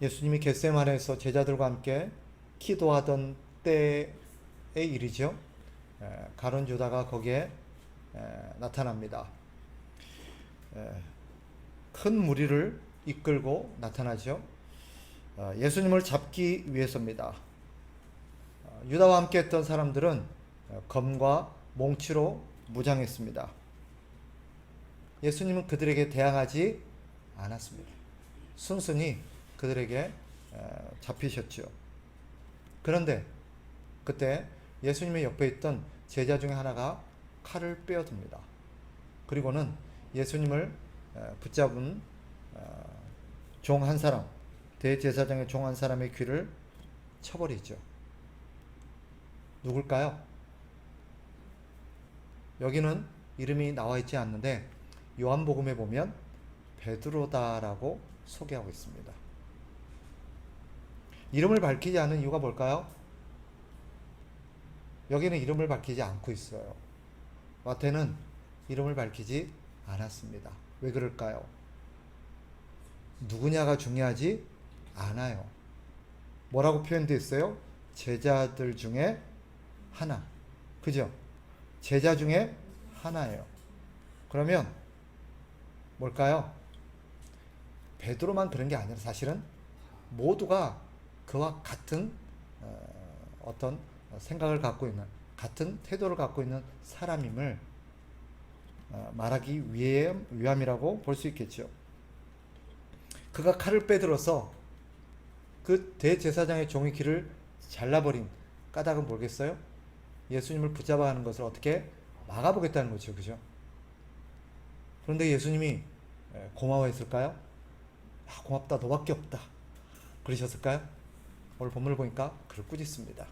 예수님이 겟세마네에서 제자들과 함께 기도하던 때의 일이죠. 가룟 유다가 거기에 나타납니다. 큰 무리를 이끌고 나타나죠. 예수님을 잡기 위해서입니다. 유다와 함께 했던 사람들은 검과 몽치로 무장했습니다. 예수님은 그들에게 대항하지 않았습니다. 순순히 그들에게 잡히셨죠. 그런데 그때 예수님의 옆에 있던 제자 중에 하나가 칼을 빼어듭니다. 그리고는 예수님을 붙잡은 종 한 사람, 대제사장의 종 한 사람의 귀를 쳐버리죠. 누굴까요? 여기는 이름이 나와 있지 않는데 요한복음에 보면 베드로다라고 소개하고 있습니다. 이름을 밝히지 않은 이유가 뭘까요? 여기는 이름을 밝히지 않고 있어요. 마태는 이름을 밝히지 않았습니다. 왜 그럴까요? 누구냐가 중요하지 않아요. 뭐라고 표현되어 있어요? 제자들 중에 하나. 그죠? 제자 중에 하나예요. 그러면 뭘까요? 베드로만 그런 게 아니라 사실은 모두가 그와 같은 어떤 생각을 갖고 있는, 같은 태도를 갖고 있는 사람임을 말하기 위함이라고 볼 수 있겠죠. 그가 칼을 빼들어서 그 대제사장의 종의 귀를 잘라버린 까닭은 뭐겠어요? 예수님을 붙잡아 하는 것을 어떻게 막아보겠다는 거죠. 그죠? 그런데 예수님이 고마워했을까요? 고맙다, 너밖에 없다, 그러셨을까요? 오늘 본문을 보니까 그를 꾸짖습니다.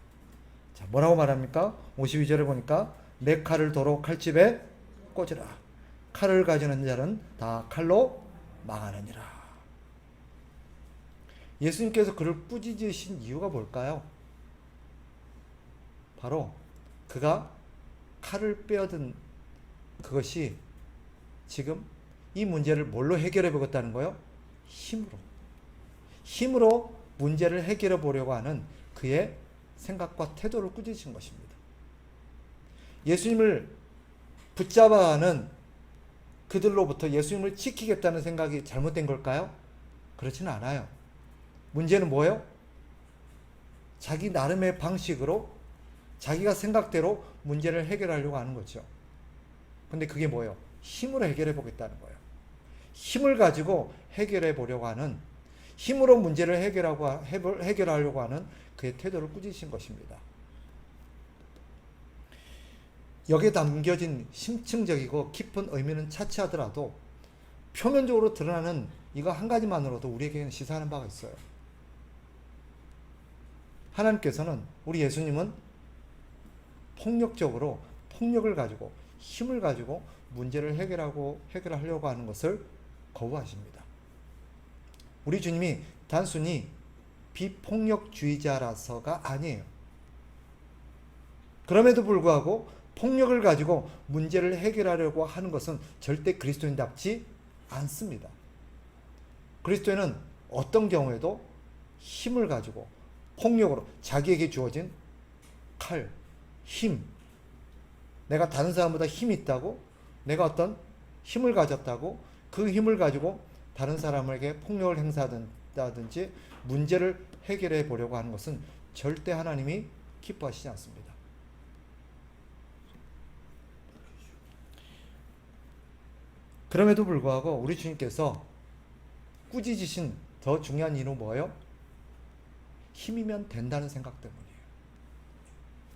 자, 뭐라고 말합니까? 52절에 보니까 내 칼을 도로 칼집에 꽂으라. 칼을 가지는 자는 다 칼로 망하느니라. 예수님께서 그를 꾸짖으신 이유가 뭘까요? 바로 그가 칼을 빼앗은 그것이 지금 이 문제를 뭘로 해결해 보겠다는 거예요? 힘으로 문제를 해결해 보려고 하는 그의 생각과 태도를 꾸짖으신 것입니다. 예수님을 붙잡아 하는 그들로부터 예수님을 지키겠다는 생각이 잘못된 걸까요? 그렇지는 않아요. 문제는 뭐예요? 자기 나름의 방식으로 자기가 생각대로 문제를 해결하려고 하는 거죠. 근데 그게 뭐예요? 힘으로 해결해 보겠다는 거예요. 힘을 가지고 해결해 보려고 하는, 힘으로 문제를 해결하려고 하는 그의 태도를 꾸짖으신 것입니다. 여기에 담겨진 심층적이고 깊은 의미는 차치하더라도 표면적으로 드러나는 이거 한 가지만으로도 우리에게는 시사하는 바가 있어요. 하나님께서는, 우리 예수님은 폭력적으로, 폭력을 가지고, 힘을 가지고 문제를 해결하려고 하는 것을 거부하십니다. 우리 주님이 단순히 비폭력주의자라서가 아니에요. 그럼에도 불구하고 폭력을 가지고 문제를 해결하려고 하는 것은 절대 그리스도인답지 않습니다. 그리스도인은 어떤 경우에도 힘을 가지고 폭력으로, 자기에게 주어진 칼, 힘, 내가 다른 사람보다 힘이 있다고, 내가 어떤 힘을 가졌다고 그 힘을 가지고 다른 사람에게 폭력을 행사하든지 문제를 해결해 보려고 하는 것은 절대 하나님이 기뻐하시지 않습니다. 그럼에도 불구하고 우리 주님께서 꾸짖으신 더 중요한 이유는 뭐예요? 힘이면 된다는 생각 때문이에요.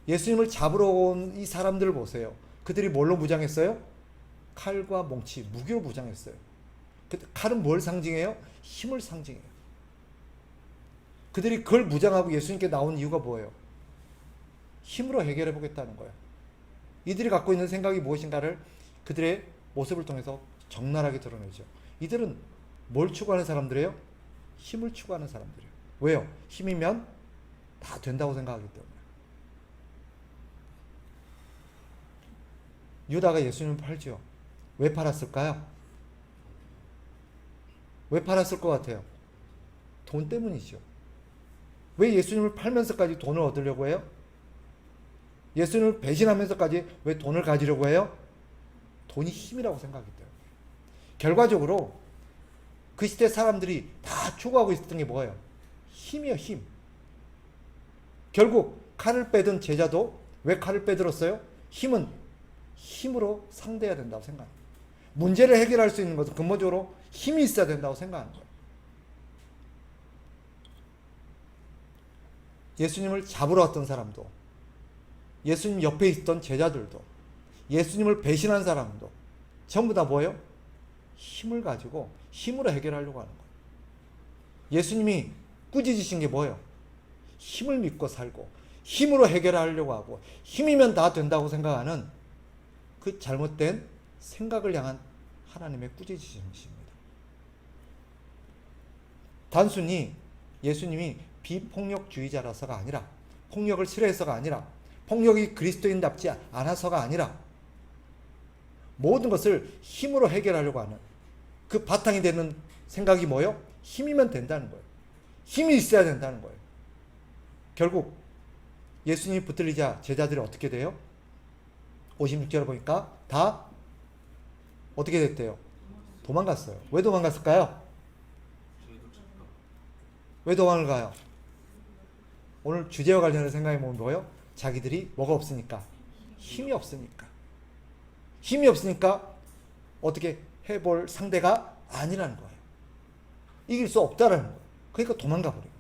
예수님을 잡으러 온 이 사람들을 보세요. 그들이 뭘로 무장했어요? 칼과 몽치, 무기로 무장했어요. 칼은 뭘 상징해요? 힘을 상징해요. 그들이 그걸 무장하고 예수님께 나온 이유가 뭐예요? 힘으로 해결해 보겠다는 거예요. 이들이 갖고 있는 생각이 무엇인가를 그들의 모습을 통해서 적나라하게 드러내죠. 이들은 뭘 추구하는 사람들이에요? 힘을 추구하는 사람들이에요. 왜요? 힘이면 다 된다고 생각하기 때문에. 유다가 예수님을 팔죠. 왜 팔았을까요? 왜 팔았을 것 같아요? 돈 때문이죠. 왜 예수님을 팔면서까지 돈을 얻으려고 해요? 예수님을 배신하면서까지 왜 돈을 가지려고 해요? 돈이 힘이라고 생각했기 때문에. 결과적으로 그 시대 사람들이 다 추구하고 있었던 게 뭐예요? 힘이요, 힘. 결국 칼을 빼든 제자도 왜 칼을 빼들었어요? 힘은 힘으로 상대해야 된다고 생각합니다. 문제를 해결할 수 있는 것은 근본적으로 힘이 있어야 된다고 생각하는 거예요. 예수님을 잡으러 왔던 사람도, 예수님 옆에 있던 제자들도, 예수님을 배신한 사람도 전부 다 뭐예요? 힘을 가지고 힘으로 해결하려고 하는 거예요. 예수님이 꾸짖으신 게 뭐예요? 힘을 믿고 살고 힘으로 해결하려고 하고 힘이면 다 된다고 생각하는 그 잘못된 생각을 향한 하나님의 꾸짖으심입니다. 단순히 예수님이 비폭력주의자라서가 아니라, 폭력을 싫어해서가 아니라, 폭력이 그리스도인답지 않아서가 아니라, 모든 것을 힘으로 해결하려고 하는 그 바탕이 되는 생각이 뭐예요? 힘이면 된다는 거예요. 힘이 있어야 된다는 거예요. 결국 예수님이 붙들리자 제자들이 어떻게 돼요? 56절을 보니까 다 어떻게 됐대요? 도망갔어요. 왜 도망갔을까요? 왜 도망을 가요? 오늘 주제와 관련해서 생각해 보면 뭐예요? 자기들이 뭐가 없으니까? 힘이 없으니까. 힘이 없으니까 어떻게 해볼 상대가 아니라는 거예요. 이길 수 없다라는 거예요. 그러니까 도망가 버린 거예요.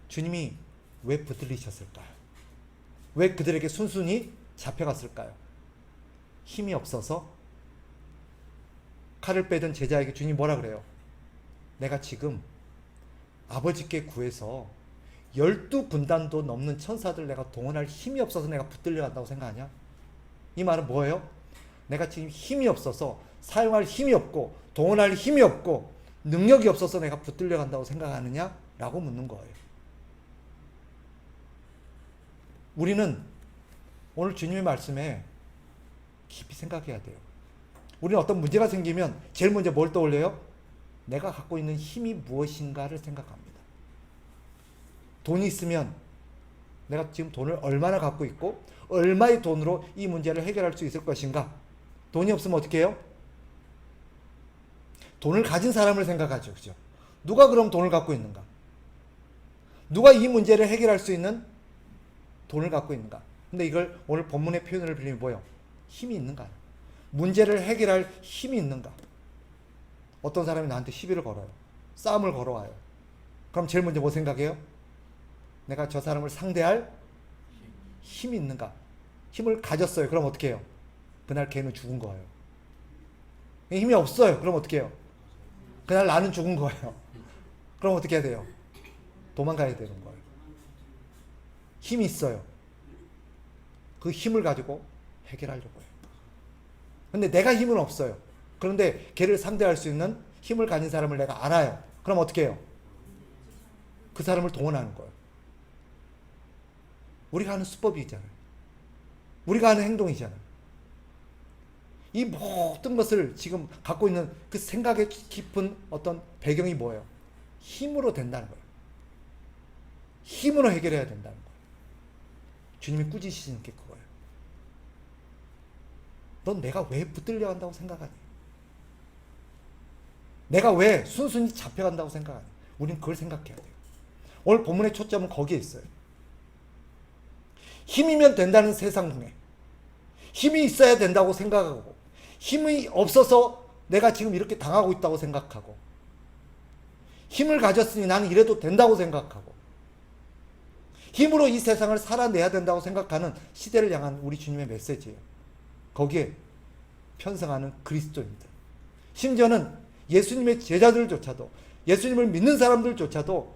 주님이 왜 붙들리셨을까요? 왜 그들에게 순순히 잡혀갔을까요? 힘이 없어서. 칼을 빼던 제자에게 주님이 뭐라 그래요? 내가 지금 아버지께 구해서 12군단도 넘는 천사들 내가 동원할 힘이 없어서 내가 붙들려 간다고 생각하냐? 이 말은 뭐예요? 내가 지금 힘이 없어서, 사용할 힘이 없고 동원할 힘이 없고 능력이 없어서 내가 붙들려 간다고 생각하느냐? 라고 묻는 거예요. 우리는 오늘 주님의 말씀에 깊이 생각해야 돼요. 우리는 어떤 문제가 생기면 제일 먼저 뭘 떠올려요? 내가 갖고 있는 힘이 무엇인가를 생각합니다. 돈이 있으면 내가 지금 돈을 얼마나 갖고 있고 얼마의 돈으로 이 문제를 해결할 수 있을 것인가? 돈이 없으면 어떻게 해요? 돈을 가진 사람을 생각하죠. 그죠? 누가 그럼 돈을 갖고 있는가? 누가 이 문제를 해결할 수 있는 돈을 갖고 있는가? 근데 이걸 오늘 본문의 표현을 빌리면 뭐예요? 힘이 있는가? 문제를 해결할 힘이 있는가? 어떤 사람이 나한테 시비를 걸어요. 싸움을 걸어와요. 그럼 제일 먼저 뭐 생각해요? 내가 저 사람을 상대할 힘이 있는가? 힘을 가졌어요. 그럼 어떻게 해요? 그날 걔는 죽은 거예요. 힘이 없어요. 그럼 어떻게 해요? 그날 나는 죽은 거예요. 그럼 어떻게 해야 돼요? 도망가야 되는 거예요. 힘이 있어요. 그 힘을 가지고 해결하려고 해요. 근데 내가 힘은 없어요. 그런데 걔를 상대할 수 있는 힘을 가진 사람을 내가 알아요. 그럼 어떻게 해요? 그 사람을 동원하는 거예요. 우리가 하는 수법이 있잖아요. 우리가 하는 행동이잖아요. 이 모든 것을 지금 갖고 있는 그 생각의 깊은 어떤 배경이 뭐예요? 힘으로 된다는 거예요. 힘으로 해결해야 된다는 거예요. 주님이 꾸짖으시는 게 그거예요. 넌 내가 왜 붙들려 간다고 생각하니? 내가 왜 순순히 잡혀간다고 생각하니? 우린 그걸 생각해야 돼요. 오늘 본문의 초점은 거기에 있어요. 힘이면 된다는 세상 중에 힘이 있어야 된다고 생각하고 힘이 없어서 내가 지금 이렇게 당하고 있다고 생각하고 힘을 가졌으니 나는 이래도 된다고 생각하고 힘으로 이 세상을 살아내야 된다고 생각하는 시대를 향한 우리 주님의 메시지예요. 거기에 편성하는 그리스도인들, 심지어는 예수님의 제자들조차도, 예수님을 믿는 사람들조차도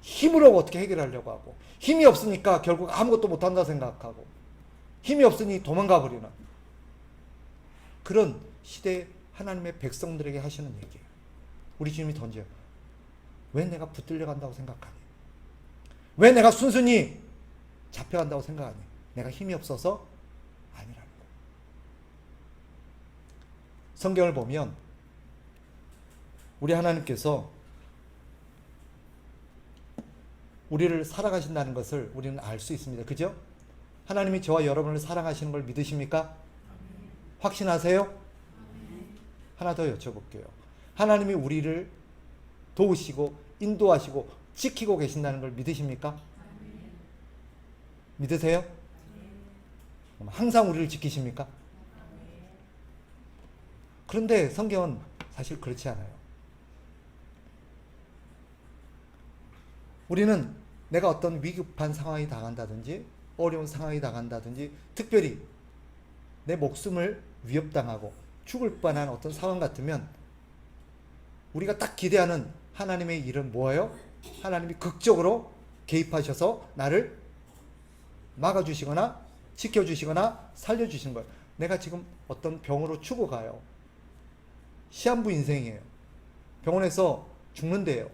힘으로 어떻게 해결하려고 하고 힘이 없으니까 결국 아무것도 못한다 생각하고 힘이 없으니 도망가 버리는 그런 시대의 하나님의 백성들에게 하시는 얘기예요. 우리 주님이 던져요. 왜 내가 붙들려 간다고 생각하니? 왜 내가 순순히 잡혀간다고 생각하니? 내가 힘이 없어서 아니라는 거예요. 성경을 보면 우리 하나님께서 우리를 사랑하신다는 것을 우리는 알 수 있습니다. 그죠? 하나님이 저와 여러분을 사랑하시는 걸 믿으십니까? 확신하세요? 하나 더 여쭤볼게요. 하나님이 우리를 도우시고 인도하시고 지키고 계신다는 걸 믿으십니까? 믿으세요? 항상 우리를 지키십니까? 그런데 성경은 사실 그렇지 않아요. 우리는 내가 어떤 위급한 상황이 당한다든지 어려운 상황이 당한다든지 특별히 내 목숨을 위협당하고 죽을 뻔한 어떤 상황 같으면 우리가 딱 기대하는 하나님의 일은 뭐예요? 하나님이 극적으로 개입하셔서 나를 막아주시거나 지켜주시거나 살려주시는 거예요. 내가 지금 어떤 병으로 죽어가요. 시한부 인생이에요. 병원에서 죽는데요.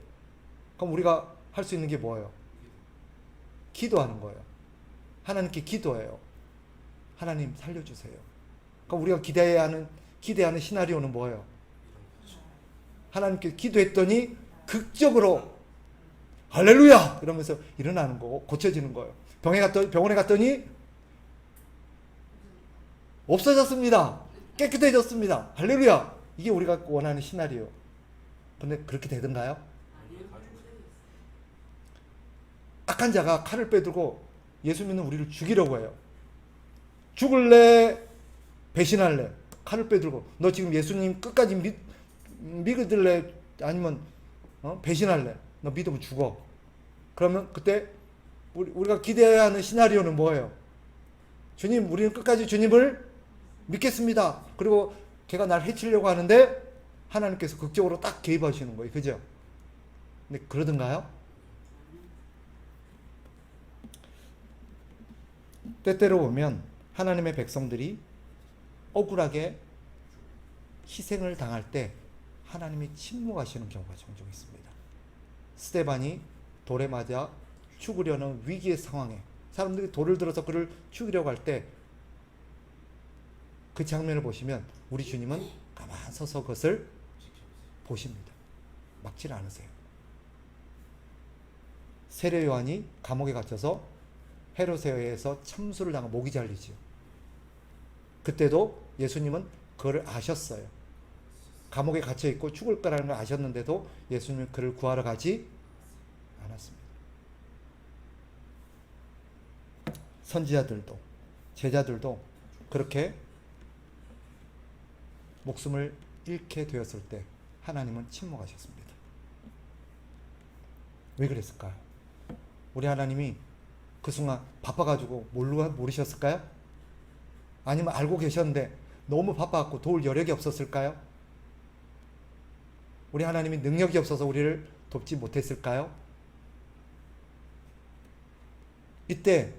그럼 우리가 할 수 있는 게 뭐예요? 기도하는 거예요. 하나님께 기도해요. 하나님 살려주세요. 그럼 우리가 기대하는 시나리오는 뭐예요? 하나님께 기도했더니 극적으로 할렐루야! 이러면서 일어나는 거고 고쳐지는 거예요. 병원에 갔더니 없어졌습니다. 깨끗해졌습니다. 할렐루야! 이게 우리가 원하는 시나리오. 근데 그렇게 되던가요? 악한 자가 칼을 빼들고 예수 믿는 우리를 죽이려고 해요. 죽을래? 배신할래? 칼을 빼들고 너 지금 예수님 끝까지 믿을래? 아니면 배신할래? 너 믿으면 죽어. 그러면 그때 우리가 기대해야 하는 시나리오는 뭐예요? 주님, 우리는 끝까지 주님을 믿겠습니다. 그리고 걔가 날 해치려고 하는데 하나님께서 극적으로 딱 개입하시는 거예요. 그죠? 근데 그러던가요? 때때로 보면 하나님의 백성들이 억울하게 희생을 당할 때 하나님이 침묵하시는 경우가 종종 있습니다. 스데반이 돌에 맞아 죽으려는 위기의 상황에 사람들이 돌을 들어서 그를 죽이려고 할 때 그 장면을 보시면 우리 주님은 가만 서서 그것을 보십니다. 막질 않으세요. 세례 요한이 감옥에 갇혀서 헤롯에 의해서 참수를 당하고 목이 잘리죠. 그때도 예수님은 그를 아셨어요. 감옥에 갇혀 있고 죽을 거라는 걸 아셨는데도 예수님은 그를 구하러 가지 않았습니다. 선지자들도 제자들도 그렇게 목숨을 잃게 되었을 때 하나님은 침묵하셨습니다. 왜 그랬을까요? 우리 하나님이 그 순간 바빠가지고 모르셨을까요? 아니면 알고 계셨는데 너무 바빠갖고 도울 여력이 없었을까요? 우리 하나님이 능력이 없어서 우리를 돕지 못했을까요? 이때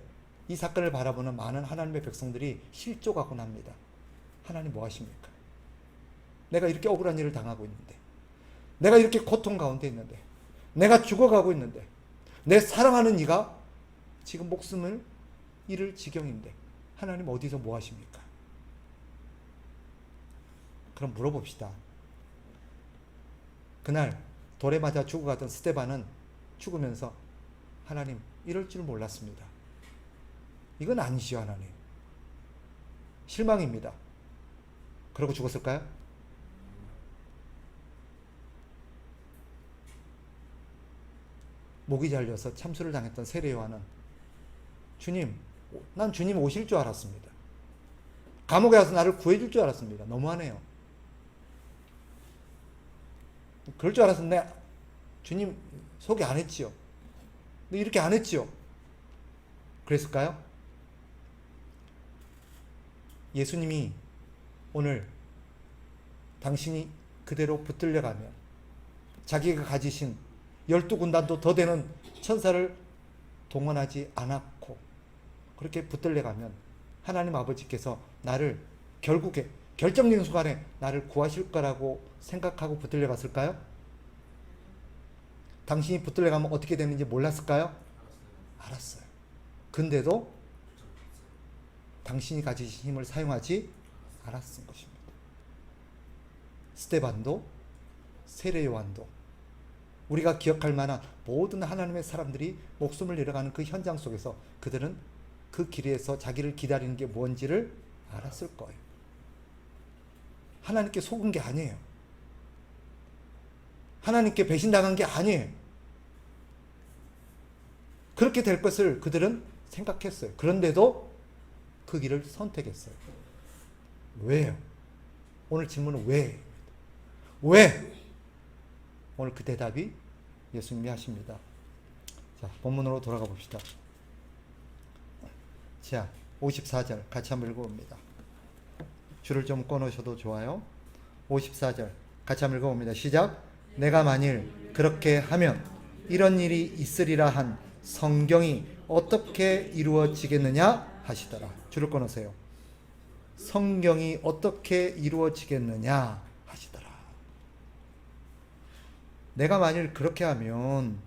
이 사건을 바라보는 많은 하나님의 백성들이 실족하곤 합니다. 하나님 뭐 하십니까? 내가 이렇게 억울한 일을 당하고 있는데, 내가 이렇게 고통 가운데 있는데, 내가 죽어가고 있는데, 내 사랑하는 이가 지금 목숨을 잃을 지경인데 하나님 어디서 뭐 하십니까? 그럼 물어봅시다. 그날 돌에 맞아 죽어가던 스데반은 죽으면서 하나님 이럴 줄 몰랐습니다. 이건 아니시오 하나님. 실망입니다. 그러고 죽었을까요? 목이 잘려서 참수를 당했던 세례 요한은 주님, 난 주님 오실 줄 알았습니다. 감옥에 가서 나를 구해줄 줄 알았습니다. 너무하네요. 그럴 줄 알았는데 주님 소개 안 했지요. 근데 이렇게 안 했지요. 그랬을까요? 예수님이 오늘 당신이 그대로 붙들려가면 자기가 가지신 12군단도 더 되는 천사를 동원하지 않았고 그렇게 붙들려가면 하나님 아버지께서 나를 결국에 결정적인 순간에 나를 구하실 거라고 생각하고 붙들려갔을까요? 당신이 붙들려가면 어떻게 되는지 몰랐을까요? 알았어요. 근데도 당신이 가지신 힘을 사용하지 않았은 것입니다. 스데반도, 세례 요한도, 우리가 기억할 만한 모든 하나님의 사람들이 목숨을 잃어가는 그 현장 속에서 그들은 그 길에서 자기를 기다리는 게 뭔지를 알았을 거예요. 하나님께 속은 게 아니에요. 하나님께 배신당한 게 아니에요. 그렇게 될 것을 그들은 생각했어요. 그런데도 그 길을 선택했어요. 왜요? 오늘 질문은 왜? 왜? 오늘 그 대답이 예수님이 하십니다. 자, 본문으로 돌아가 봅시다. 자, 54절 같이 한번 읽어봅니다. 줄을 좀 꺼놓으셔도 좋아요. 54절 같이 한번 읽어봅니다. 시작. 내가 만일 그렇게 하면 이런 일이 있으리라 한 성경이 어떻게 이루어지겠느냐 하시더라. 줄을 꺼놓으세요. 성경이 어떻게 이루어지겠느냐 하시더라. 내가 만일 그렇게 하면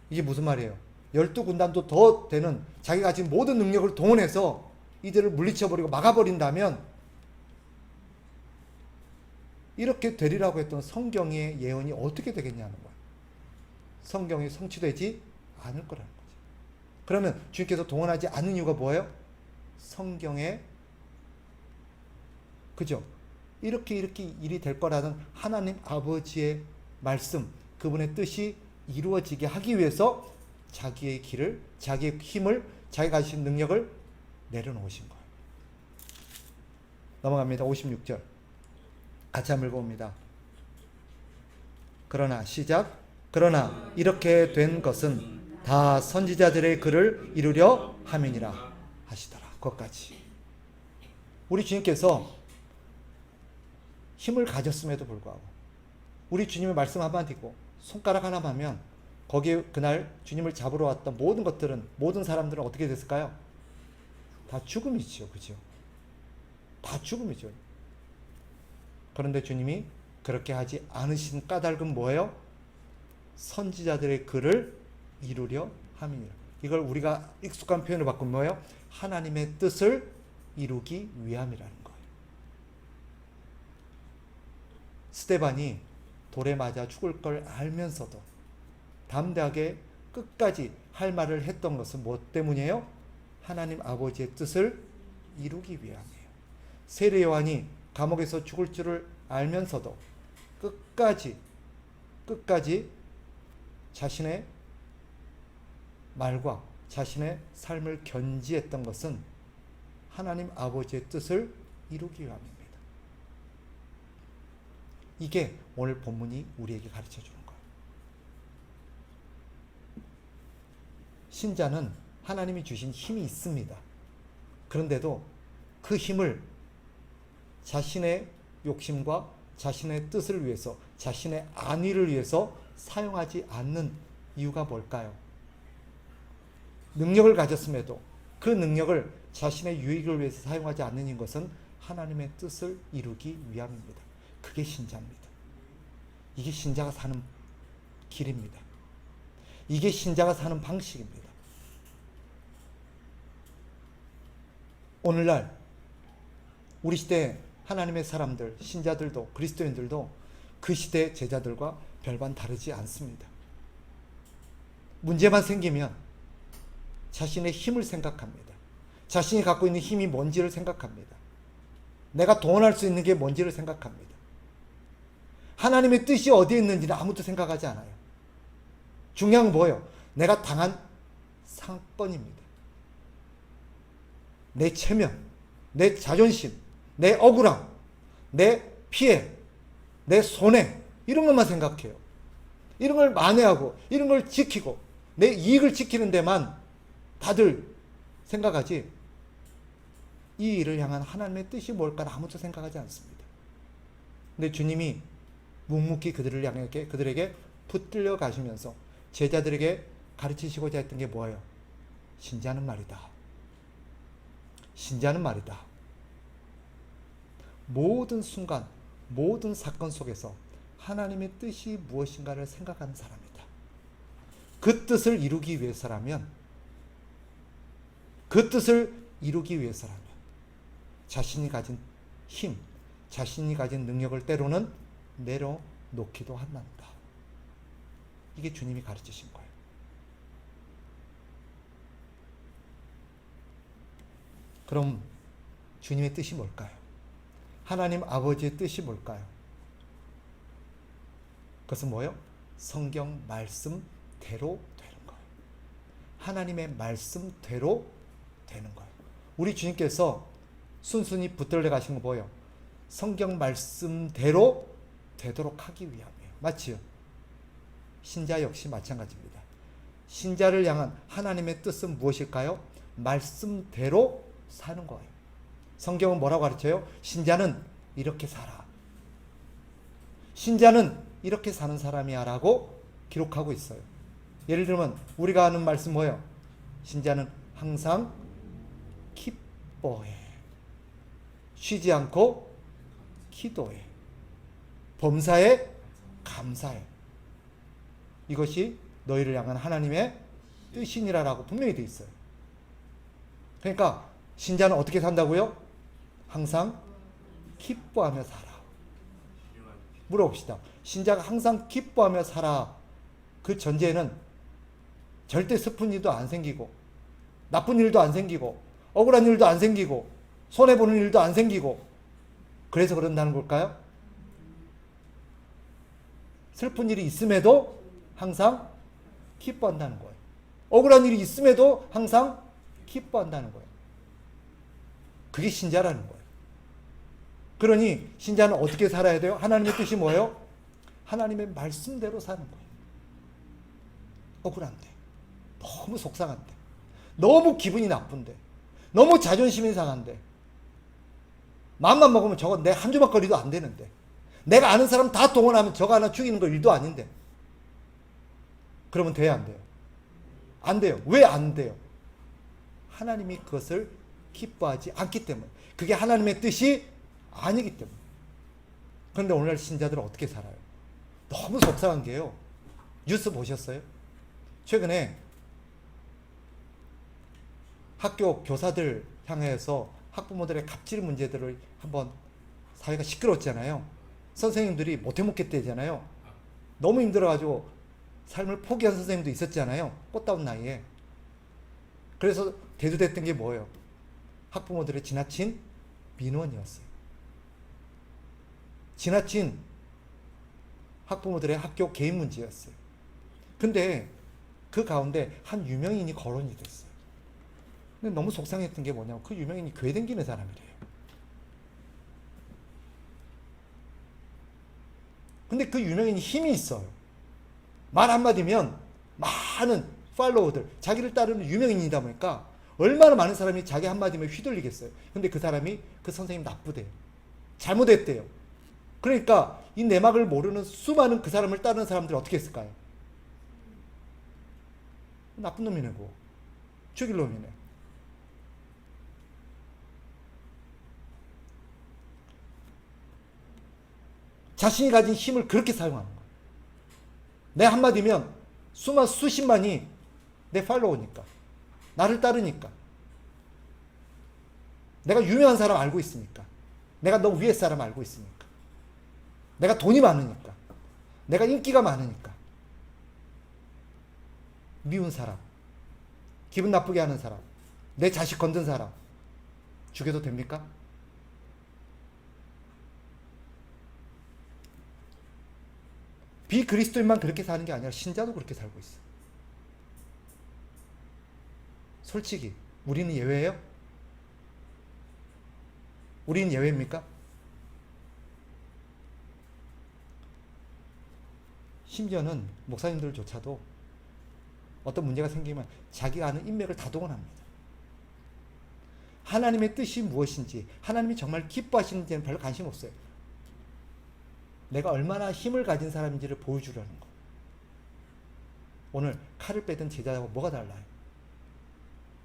이게 무슨 말이에요? 12군단도 더 되는 자기가 가진 모든 능력을 동원해서 이들을 물리쳐버리고 막아버린다면 이렇게 되리라고 했던 성경의 예언이 어떻게 되겠냐는 거예요. 성경이 성취되지 않을 거라는 거죠. 그러면 주님께서 동원하지 않는 이유가 뭐예요? 성경에 그죠? 이렇게 일이 될 거라는 하나님 아버지의 말씀, 그분의 뜻이 이루어지게 하기 위해서 자기의 길을, 자기의 힘을, 자기가 가진 능력을 내려놓으신 거예요. 넘어갑니다. 56절 같이 한번 읽어봅니다. 그러나 시작. 그러나 이렇게 된 것은 다 선지자들의 글을 이루려 함이니라 하시더라. 그것까지. 우리 주님께서 힘을 가졌음에도 불구하고 우리 주님의 말씀 한마디고 손가락 하나만 하면 거기에 그날 주님을 잡으러 왔던 모든 것들은, 모든 사람들은 어떻게 됐을까요? 다 죽음이죠. 그죠? 다 죽음이죠. 그런데 주님이 그렇게 하지 않으신 까닭은 뭐예요? 선지자들의 글을 이루려 함이니라. 이걸 우리가 익숙한 표현을 바꾸면 뭐예요? 하나님의 뜻을 이루기 위함이라는 거예요. 스데반이 돌에 맞아 죽을 걸 알면서도 담대하게 끝까지 할 말을 했던 것은 무엇 때문이에요? 하나님 아버지의 뜻을 이루기 위함이에요. 세례 요한이 감옥에서 죽을 줄을 알면서도 끝까지 자신의 말과 자신의 삶을 견지했던 것은 하나님 아버지의 뜻을 이루기 위함입니다. 이게 오늘 본문이 우리에게 가르쳐 주는 거예요. 신자는 하나님이 주신 힘이 있습니다. 그런데도 그 힘을 자신의 욕심과 자신의 뜻을 위해서, 자신의 안위를 위해서 사용하지 않는 이유가 뭘까요? 능력을 가졌음에도 그 능력을 자신의 유익을 위해서 사용하지 않는 것은 하나님의 뜻을 이루기 위함입니다. 그게 신자입니다. 이게 신자가 사는 길입니다. 이게 신자가 사는 방식입니다. 오늘날 우리 시대 하나님의 사람들, 신자들도 그리스도인들도 그 시대 제자들과 별반 다르지 않습니다. 문제만 생기면 자신의 힘을 생각합니다. 자신이 갖고 있는 힘이 뭔지를 생각합니다. 내가 동원할 수 있는 게 뭔지를 생각합니다. 하나님의 뜻이 어디에 있는지는 아무도 생각하지 않아요. 중요한 건 뭐예요? 내가 당한 상권입니다. 내 체면, 내 자존심, 내 억울함, 내 피해, 내 손해, 이런 것만 생각해요. 이런 걸 만회하고 이런 걸 지키고 내 이익을 지키는 데만 다들 생각하지, 이 일을 향한 하나님의 뜻이 뭘까 아무도 생각하지 않습니다. 근데 주님이 묵묵히 그들에게 붙들려 가시면서 제자들에게 가르치시고자 했던 게 뭐예요? 신자는 말이다. 신자는 말이다. 모든 순간, 모든 사건 속에서 하나님의 뜻이 무엇인가를 생각하는 사람이다. 그 뜻을 이루기 위해서라면, 자신이 가진 힘, 자신이 가진 능력을 때로는 내려놓기도 한단다. 이게 주님이 가르치신 거예요. 그럼 주님의 뜻이 뭘까요? 하나님 아버지의 뜻이 뭘까요? 그것은 뭐예요? 성경 말씀대로 되는 거예요. 하나님의 말씀대로 되는 거예요. 우리 주님께서 순순히 붙들려 가신 거 뭐예요? 성경 말씀대로 되도록 하기 위함이에요. 맞지요? 신자 역시 마찬가지입니다. 신자를 향한 하나님의 뜻은 무엇일까요? 말씀대로 사는 거예요. 성경은 뭐라고 가르쳐요? 신자는 이렇게 살아. 신자는 이렇게 사는 사람이야 라고 기록하고 있어요. 예를 들면 우리가 하는 말씀 뭐예요? 신자는 항상 기뻐해. 쉬지 않고 기도해. 범사에 감사해. 이것이 너희를 향한 하나님의 뜻이니라라고 분명히 되어 있어요. 그러니까 신자는 어떻게 산다고요? 항상 기뻐하며 살아. 물어봅시다. 신자가 항상 기뻐하며 살아. 그 전제에는 절대 슬픈 일도 안 생기고 나쁜 일도 안 생기고 억울한 일도 안 생기고 손해보는 일도 안 생기고 그래서 그런다는 걸까요? 슬픈 일이 있음에도 항상 기뻐한다는 거예요. 억울한 일이 있음에도 항상 기뻐한다는 거예요. 그게 신자라는 거예요. 그러니 신자는 어떻게 살아야 돼요? 하나님의 뜻이 뭐예요? 하나님의 말씀대로 사는 거예요. 억울한데, 너무 속상한데, 너무 기분이 나쁜데, 너무 자존심이 상한데, 마음만 먹으면 저거 내 한 주먹거리도 안 되는데, 내가 아는 사람 다 동원하면 저거 하나 죽이는 거 일도 아닌데, 그러면 돼야 안 돼요? 안 돼요. 왜 안 돼요? 하나님이 그것을 기뻐하지 않기 때문에. 그게 하나님의 뜻이 아니기 때문에. 그런데 오늘날 신자들은 어떻게 살아요? 너무 속상한 게요. 뉴스 보셨어요? 최근에 학교 교사들 향해서 학부모들의 갑질 문제들을 한번 사회가 시끄러웠잖아요. 선생님들이 못해 먹겠대잖아요. 너무 힘들어가지고 삶을 포기한 선생님도 있었잖아요. 꽃다운 나이에. 그래서 대두됐던 게 뭐예요? 학부모들의 지나친 민원이었어요. 지나친 학부모들의 학교 개인 문제였어요. 근데 그 가운데 한 유명인이 거론이 됐어요. 근데 너무 속상했던 게 뭐냐면 그 유명인이 교회 다니는 사람이래요. 근데 그 유명인이 힘이 있어요. 말 한마디면 많은 팔로워들, 자기를 따르는 유명인이다 보니까 얼마나 많은 사람이 자기 한마디면 휘둘리겠어요. 근데 그 사람이 그 선생님 나쁘대요. 잘못했대요. 그러니까 이 내막을 모르는 수많은 그 사람을 따르는 사람들이 어떻게 했을까요? 나쁜 놈이네 고 죽일 놈이네. 자신이 가진 힘을 그렇게 사용하는 거예요. 내 한마디면 수십만이 내 팔로우니까, 나를 따르니까, 내가 유명한 사람 알고 있으니까, 내가 너 위에 사람 알고 있으니까, 내가 돈이 많으니까, 내가 인기가 많으니까. 미운 사람, 기분 나쁘게 하는 사람, 내 자식 건든 사람 죽여도 됩니까? 비그리스도인만 그렇게 사는 게 아니라 신자도 그렇게 살고 있어. 솔직히 우리는 예외예요? 우리는 예외입니까? 심지어는 목사님들조차도 어떤 문제가 생기면 자기가 아는 인맥을 다 동원합니다. 하나님의 뜻이 무엇인지, 하나님이 정말 기뻐하시는지는 별로 관심 없어요. 내가 얼마나 힘을 가진 사람인지를 보여주려는 거. 오늘 칼을 빼든 제자하고 뭐가 달라요?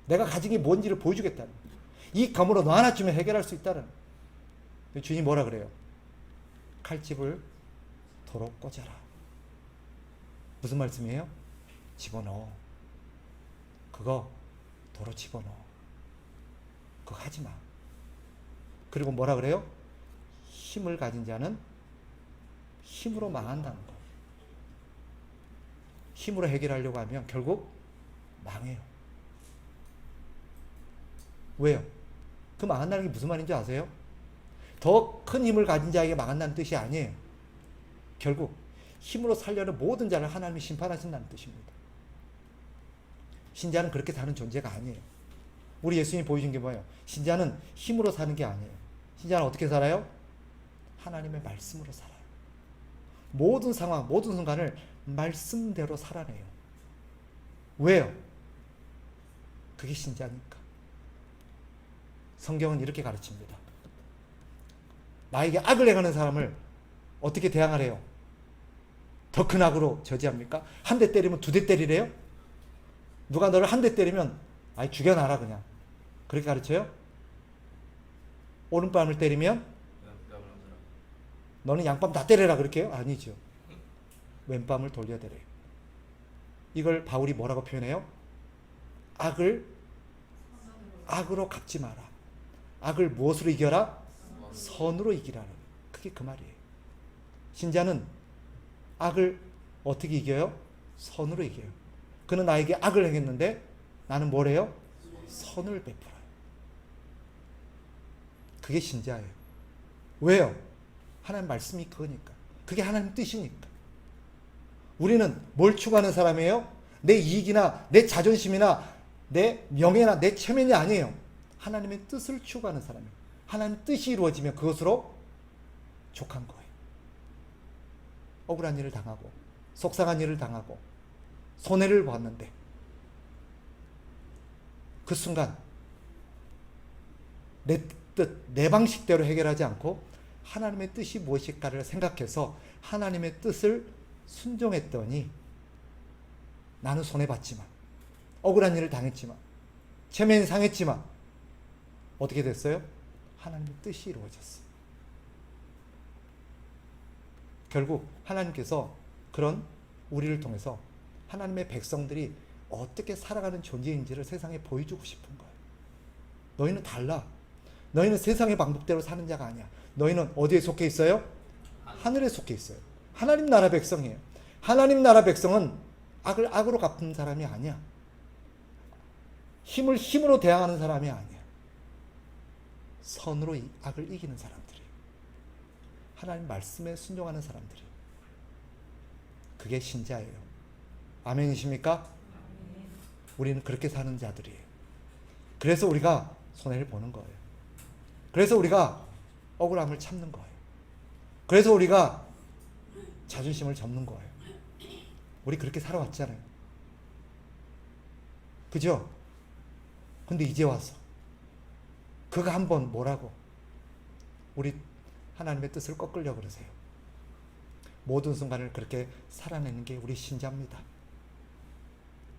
내가 가진 게 뭔지를 보여주겠다는 거예요. 이 검으로 너 하나쯤은 해결할 수 있다는 거예요. 주님이 뭐라 그래요? 칼집을 도로 꽂아라. 무슨 말씀이에요? 집어넣어. 그거 도로 집어넣어. 그거 하지 마. 그리고 뭐라 그래요? 힘을 가진 자는 힘으로 망한다는 거. 힘으로 해결하려고 하면 결국 망해요. 왜요? 그 망한다는 게 무슨 말인지 아세요? 더 큰 힘을 가진 자에게 망한다는 뜻이 아니에요. 결국 힘으로 살려는 모든 자를 하나님이 심판하신다는 뜻입니다. 신자는 그렇게 사는 존재가 아니에요. 우리 예수님이 보여준 게 뭐예요? 신자는 힘으로 사는 게 아니에요. 신자는 어떻게 살아요? 하나님의 말씀으로 살아요. 모든 상황, 모든 순간을 말씀대로 살아내요. 왜요? 그게 신자니까. 성경은 이렇게 가르칩니다. 나에게 악을 행하는 사람을 어떻게 대항하래요? 더 큰 악으로 저지합니까? 한 대 때리면 2대 때리래요? 누가 너를 한 대 때리면 아이 죽여놔라 그냥. 그렇게 가르쳐요? 오른뺨을 때리면 너는 양뺨 다 때려라 그렇게 해요? 아니죠. 왼뺨을 돌려대래요. 이걸 바울이 뭐라고 표현해요? 악을 악으로 갚지 마라. 악을 무엇으로 이겨라? 선으로 이기라는. 그게 그 말이에요. 신자는 악을 어떻게 이겨요? 선으로 이겨요. 그는 나에게 악을 행했는데 나는 뭘 해요? 선을 베풀어요. 그게 신자예요. 왜요? 하나님 말씀이 그거니까. 그게 하나님 뜻이니까. 우리는 뭘 추구하는 사람이에요? 내 이익이나 내 자존심이나 내 명예나 내 체면이 아니에요. 하나님의 뜻을 추구하는 사람이에요. 하나님 뜻이 이루어지면 그것으로 족한 거예요. 억울한 일을 당하고 속상한 일을 당하고 손해를 보았는데 그 순간 내 뜻, 내 방식대로 해결하지 않고 하나님의 뜻이 무엇일까를 생각해서 하나님의 뜻을 순종했더니 나는 손해봤지만 억울한 일을 당했지만 체면이 상했지만 어떻게 됐어요? 하나님의 뜻이 이루어졌어요. 결국 하나님께서 그런 우리를 통해서 하나님의 백성들이 어떻게 살아가는 존재인지를 세상에 보여주고 싶은 거예요. 너희는 달라. 너희는 세상의 방법대로 사는 자가 아니야. 너희는 어디에 속해 있어요? 하늘에 속해 있어요. 하나님 나라 백성이에요. 하나님 나라 백성은 악을 악으로 갚는 사람이 아니야. 힘을 힘으로 대항하는 사람이 아니야. 선으로 악을 이기는 사람들이에요. 하나님 말씀에 순종하는 사람들이에요. 그게 신자예요. 아멘이십니까? 우리는 그렇게 사는 자들이에요. 그래서 우리가 손해를 보는 거예요. 그래서 우리가 억울함을 참는 거예요. 그래서 우리가 자존심을 접는 거예요. 우리 그렇게 살아왔잖아요. 그죠? 근데 이제 와서 그가 한번 뭐라고 우리 하나님의 뜻을 꺾으려고 그러세요. 모든 순간을 그렇게 살아내는 게 우리 신자입니다.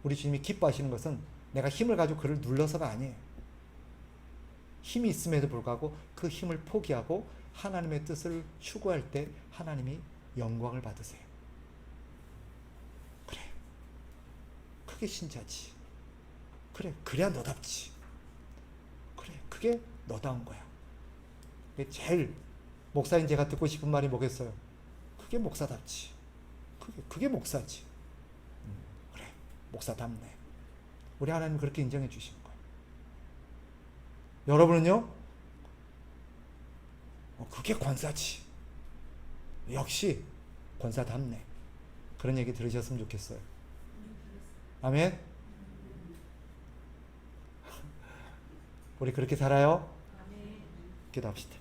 우리 주님이 기뻐하시는 것은 내가 힘을 가지고 그를 눌러서가 아니에요. 힘이 있음에도 불구하고 그 힘을 포기하고 하나님의 뜻을 추구할 때 하나님이 영광을 받으세요. 그래, 그게 신자지. 그래, 그래야 너답지. 그래, 그게 너다운 거야. 제일 목사인 제가 듣고 싶은 말이 뭐겠어요? 그게 목사답지. 그게 목사지. 그래, 목사답네. 우리 하나님 그렇게 인정해 주신 거예요. 여러분은요? 그게 권사지. 역시 권사답네. 그런 얘기 들으셨으면 좋겠어요. 아멘? 우리 그렇게 살아요? 기도합시다.